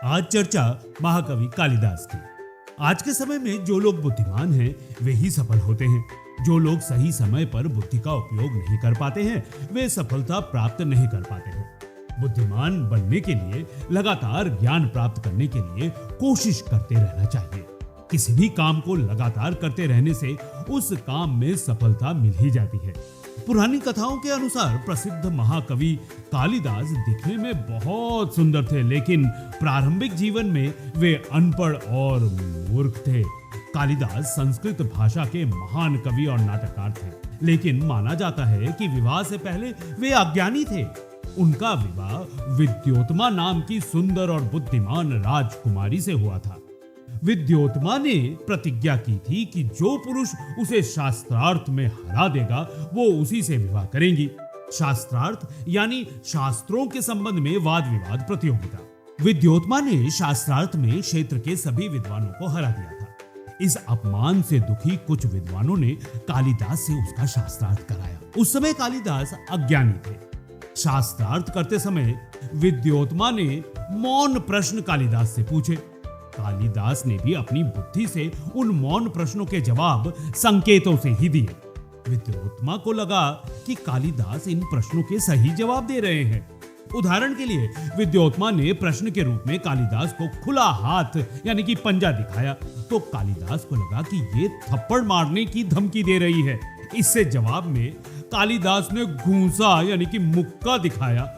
आज चर्चा महाकवि कालिदास की। आज के समय में जो लोग बुद्धिमान हैं वे ही सफल होते हैं। जो लोग सही समय पर बुद्धि का उपयोग नहीं कर पाते हैं वे सफलता प्राप्त नहीं कर पाते हैं। बुद्धिमान बनने के लिए लगातार ज्ञान प्राप्त करने के लिए कोशिश करते रहना चाहिए। किसी भी काम को लगातार करते रहने से उस काम में सफलता मिल ही जाती है। पुरानी कथाओं के अनुसार प्रसिद्ध महाकवि कालिदास दिखने में बहुत सुंदर थे, लेकिन प्रारंभिक जीवन में वे अनपढ़ और मूर्ख थे। कालिदास संस्कृत भाषा के महान कवि और नाटककार थे, लेकिन माना जाता है कि विवाह से पहले वे अज्ञानी थे। उनका विवाह विद्योत्मा नाम की सुंदर और बुद्धिमान राजकुमारी से हुआ था। विद्योत्मा ने प्रतिज्ञा की थी कि जो पुरुष उसे शास्त्रार्थ में हरा देगा वो उसी से विवाह करेंगी। शास्त्रार्थ यानी शास्त्रों के संबंध में वाद विवाद प्रतियोगिता। विद्योत्मा ने शास्त्रार्थ में क्षेत्र के सभी विद्वानों को हरा दिया था। इस अपमान से दुखी कुछ विद्वानों ने कालिदास से उसका शास्त्रार्थ कराया। उस समय कालिदास अज्ञानी थे। शास्त्रार्थ करते समय विद्योत्मा ने मौन प्रश्न कालिदास से पूछे। कालिदास ने भी अपनी बुद्धि से उन मौन प्रश्नों के जवाब संकेतों से ही दिए। विद्योत्मा को लगा कि कालिदास इन प्रश्नों के सही जवाब दे रहे हैं। उदाहरण के लिए विद्योत्मा ने प्रश्न के रूप में कालिदास को खुला हाथ यानी कि पंजा दिखाया, तो कालिदास को लगा कि ये थप्पड़ मारने की धमकी दे रही है। इससे जवाब में कालिदास ने घूंसा यानी कि मुक्का दिखाया।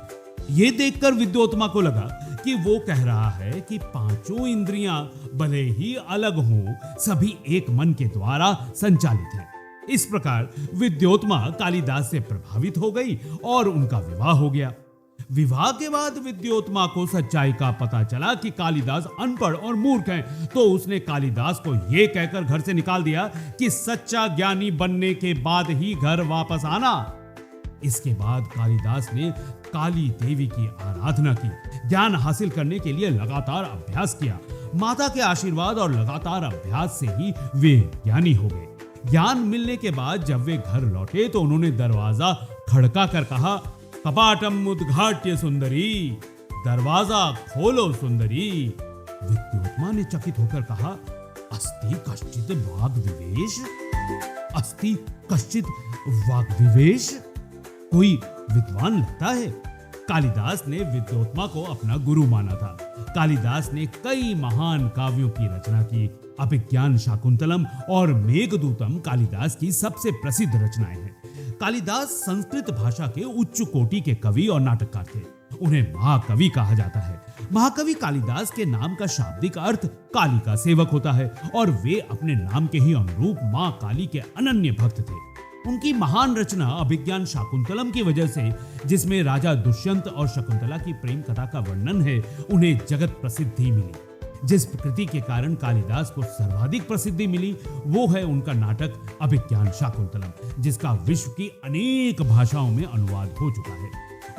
ये देखकर विद्योत्मा को लगा कि वो कह रहा है कि पांचों इंद्रियां भले ही अलग हों, सभी एक मन के द्वारा संचालित हैं। इस प्रकार विद्योत्मा कालिदास से प्रभावित हो गई और उनका विवाह हो गया। विवाह के बाद विद्योत्मा को सच्चाई का पता चला कि कालिदास अनपढ़ और मूर्ख हैं, तो उसने कालिदास को यह कहकर घर से निकाल दिया कि सच्चा ज्ञानी बनने के बाद ही घर वापस आना। इसके बाद कालिदास ने काली देवी की आराधना की। ज्ञान हासिल करने के लिए लगातार अभ्यास किया। माता के आशीर्वाद और लगातार अभ्यास से ही वे ज्ञानी हो गए। ज्ञान मिलने के बाद जब वे घर लौटे तो उन्होंने दरवाजा खड़का कर कहा, कपाटम उद्घाट्य सुंदरी, दरवाजा खोलो सुंदरी। विद्योत्मा ने चकित होकर कहा, अस्ति कश्चित वाग्विवेश, अस्ति कश्चित वाग्विवेश। कोई विद्वान लगता है। कालिदास ने विद्योत्मा को अपना गुरु माना था। कालिदास ने कई महान काव्यों की रचना की। अभिज्ञान शाकुंतलम और मेघदूतम कालिदास की सबसे प्रसिद्ध रचनाएं हैं। कालिदास संस्कृत भाषा के उच्च कोटि के कवि और नाटककार थे। उन्हें महाकवि कहा जाता है। महाकवि कालिदास के नाम का शाब्दिक अर्थ काली का सेवक होता है और वे अपने नाम के ही अनुरूप मां काली के अनन्य भक्त थे। उनकी महान रचना अभिज्ञान शाकुंतलम की वजह से, जिसमें राजा दुष्यंत और शकुंतला की प्रेम कथा का वर्णन है, उन्हें जगत प्रसिद्धि मिली। जिस कृति के कारण कालिदास को सर्वाधिक प्रसिद्धि मिली वो है उनका नाटक अभिज्ञान शाकुंतलम, जिसका विश्व की अनेक भाषाओं में अनुवाद हो चुका है।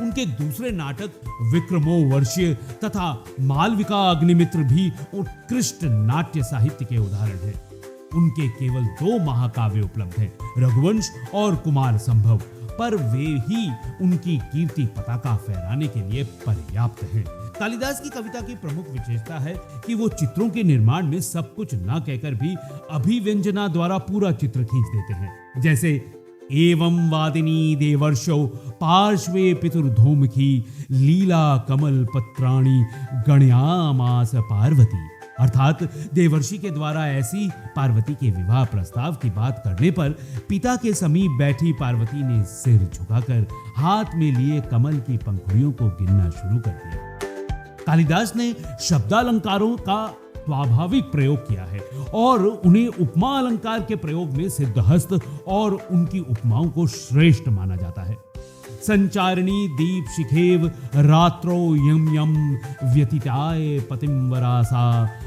उनके दूसरे नाटक विक्रमोर्वशीय तथा मालविका अग्निमित्र भी उत्कृष्ट नाट्य साहित्य के उदाहरण हैं। उनके केवल 2 महाकाव्य उपलब्ध हैं, रघुवंश और कुमार संभव, पर वे ही उनकी कीर्ति पताका फहराने के लिए पर्याप्त हैं। कालिदास की कविता की प्रमुख विशेषता है कि वो चित्रों के निर्माण में सब कुछ न कहकर भी अभिव्यंजना द्वारा पूरा चित्र खींच देते हैं। जैसे एवं वादिनी देवर्षौ पार्श्वे पितुर्धूमखी लीला कमल पत्राणि गणयामास पार्वती। अर्थात देवर्षि के द्वारा ऐसी पार्वती के विवाह प्रस्ताव की बात करने पर पिता के समीप बैठी पार्वती ने सिर झुकाकर हाथ में लिए कमल की पंखुड़ियों को गिनना शुरू कर दिया। कालिदास ने शब्दालंकारों का स्वाभाविक प्रयोग किया है और उन्हें उपमा अलंकार के प्रयोग में सिद्धहस्त और उनकी उपमाओं को श्रेष्ठ माना जाता है। संचारिणी दीप शिखेव रात्रो यम यम व्यतीताय पतिंवरासा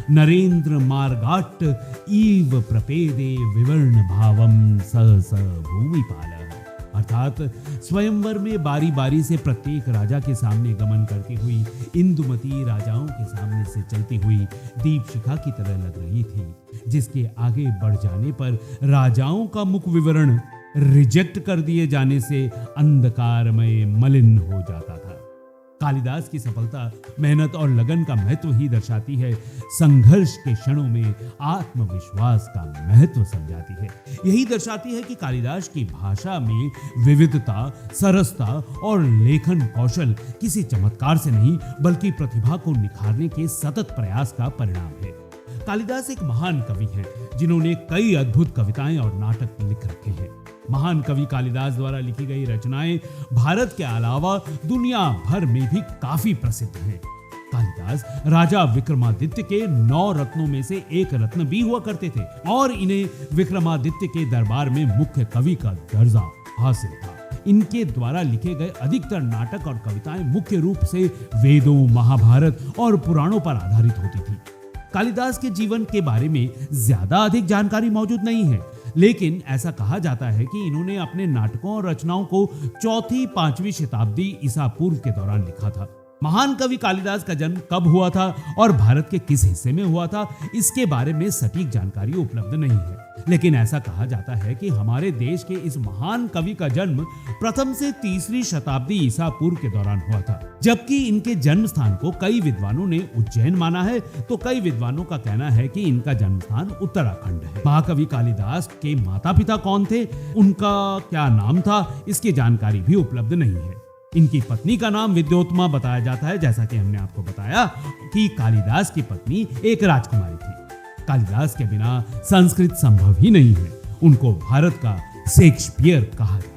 नरेंद्र मार्गाट इव प्रपेदे विवर्ण भावम स स भूमिपाल। अर्थात स्वयंवर में बारी बारी से प्रत्येक राजा के सामने गमन करती हुई इंदुमती राजाओं के सामने से चलती हुई दीप शिखा की तरह लग रही थी, जिसके आगे बढ़ जाने पर राजाओं का मुख विवरण रिजेक्ट कर दिए जाने से अंधकारमय मलिन हो जाता था। कालिदास की सफलता मेहनत और लगन का महत्व ही दर्शाती है, संघर्ष के क्षणों में आत्मविश्वास का महत्व समझाती है। यही दर्शाती है कि कालिदास की भाषा में विविधता, सरसता और लेखन कौशल किसी चमत्कार से नहीं बल्कि प्रतिभा को निखारने के सतत प्रयास का परिणाम है। कालिदास एक महान कवि हैं जिन्होंने कई अद्भुत कविताएं और नाटक लिख रखे हैं। महान कवि कालिदास द्वारा लिखी गई रचनाएं भारत के अलावा दुनिया भर में भी काफी प्रसिद्ध हैं। कालिदास राजा विक्रमादित्य के 9 रत्नों में से एक रत्न भी हुआ करते थे और इन्हें विक्रमादित्य के दरबार में मुख्य कवि का दर्जा हासिल था। इनके द्वारा लिखे गए अधिकतर नाटक और कविताएं मुख्य रूप से वेदों, महाभारत और पुराणों पर आधारित होती थी। कालिदास के जीवन के बारे में ज्यादा अधिक जानकारी मौजूद नहीं है, लेकिन ऐसा कहा जाता है कि इन्होंने अपने नाटकों और रचनाओं को 4वीं-5वीं शताब्दी ईसा पूर्व के दौरान लिखा था। महान कवि कालिदास का जन्म कब हुआ था और भारत के किस हिस्से में हुआ था, इसके बारे में सटीक जानकारी उपलब्ध नहीं है, लेकिन ऐसा कहा जाता है कि हमारे देश के इस महान कवि का जन्म प्रथम से 3वीं शताब्दी ईसा पूर्व के दौरान हुआ था। जबकि इनके जन्म स्थान को कई विद्वानों ने उज्जैन माना है, तो कई विद्वानों का कहना है कि इनका जन्म स्थान उत्तराखंड है। महाकवि कालिदास के माता पिता कौन थे, उनका क्या नाम था, इसकी जानकारी भी उपलब्ध नहीं है। इनकी पत्नी का नाम विद्योत्मा बताया जाता है, जैसा कि हमने आपको बताया कि कालिदास की पत्नी एक राजकुमारी थी। कालिदास के बिना संस्कृत संभव ही नहीं है। उनको भारत का शेक्सपियर कहा जाता है।